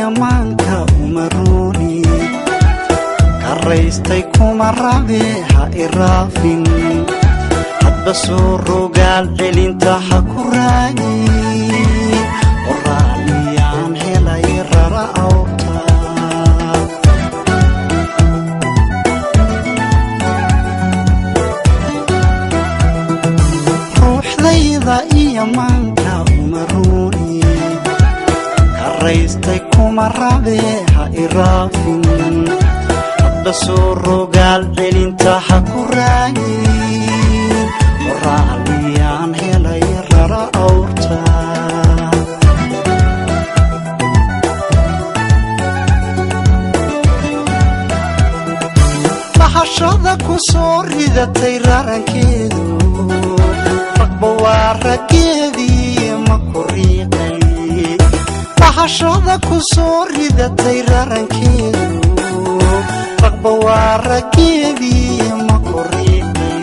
iyamanka umaruni karaystay kuma rabe ha irafin hadba soo rogaal celinta ha ku raagi qoraaliyaan helay rara awta ruuxdayda iyamanka umaruni karaystay kuma rabe ha irafin hadba soo rogaal celinta ha ku raagi qoraaliyaan helay rara awta bahashada ku soo ridatay rarankeedu ragba waa raggeedii ma ku riiqay bahashada ku soo ridatay rarankeedu ragba waa raggeedii ma ku riiqay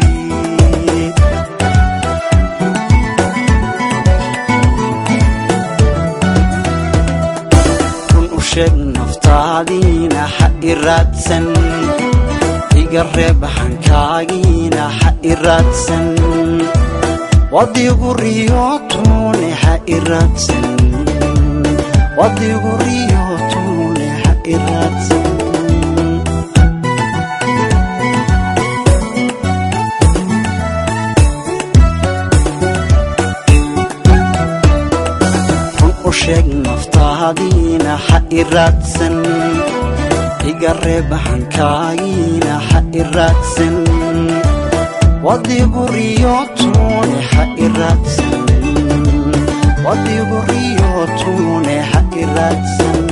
run u sheeg naftaadiina ha iraadsan iga reeb hankaagiina ha iraadsan wadigu riyootune ha iraadsan wadigu riyootune ha iraadsan run u sheeg naftaadiina ha iraadsan iga reeb hankaagiina ha iraadsan wadigu riyootune ha iraadsan wadigu riyootune ha iraadsan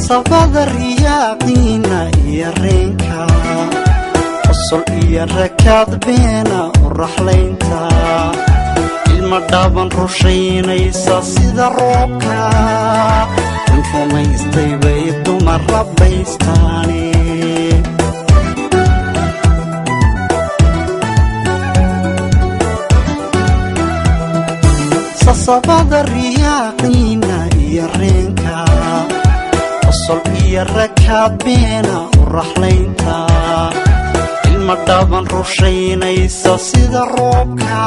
sabada riyaaqina iyo reenka qosol iyo rakaad beena u raxlaynta ilma dhaaban rushaynaysa sida roobka in rumaystay bay dumar rabbaystaane sabada riyaaqina iyo reenka qosol iyo rakaad beena u raxlaynta ilma dhaaban rushaynaysa sida roobka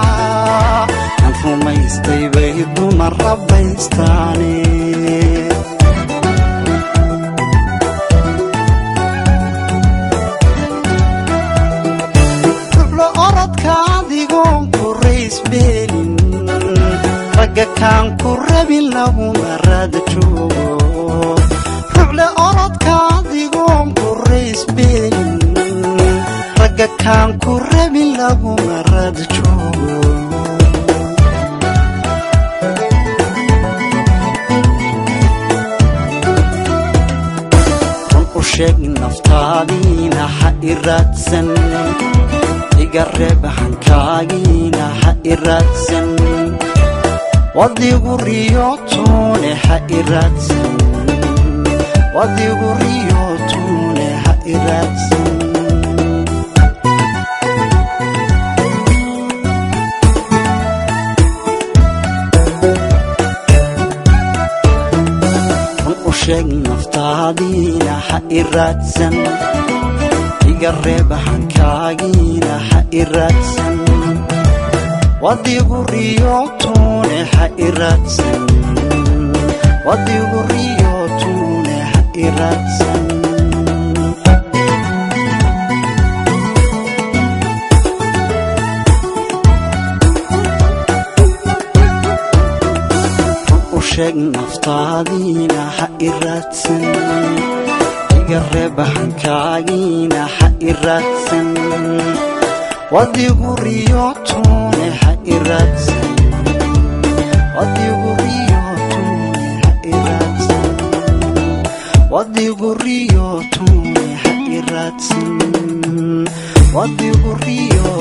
aan rumaystay bay dumar rabbaystaane rublo orodka adigoon ku raysbeelin ragga kaan ku rabin laguma raada joogo ruble orodka adigoon ku raysbeelin ragga kaan ku rabin laguma raada joogo run u sheeg naftaadiina ha iraadsan iga reeb hankaagiina ha iraadsan wadigu riyootune ha iraadsan wadigu riyootune ha iraadsan run u sheeg naftaadiina ha iraadsan iga reeb hankaagiina ha iraadsan wadigu riyootune ha iraadsan wadigu riyootune ha iraadsan run u sheeg naftaadiina ha iraadsan iga reeb hankaagiina ha iraadsan wadigu riyootune ha iraadsan wadigu riyootune ha iraadsan wadigu riyootune ha iraadsan wadigu riyootune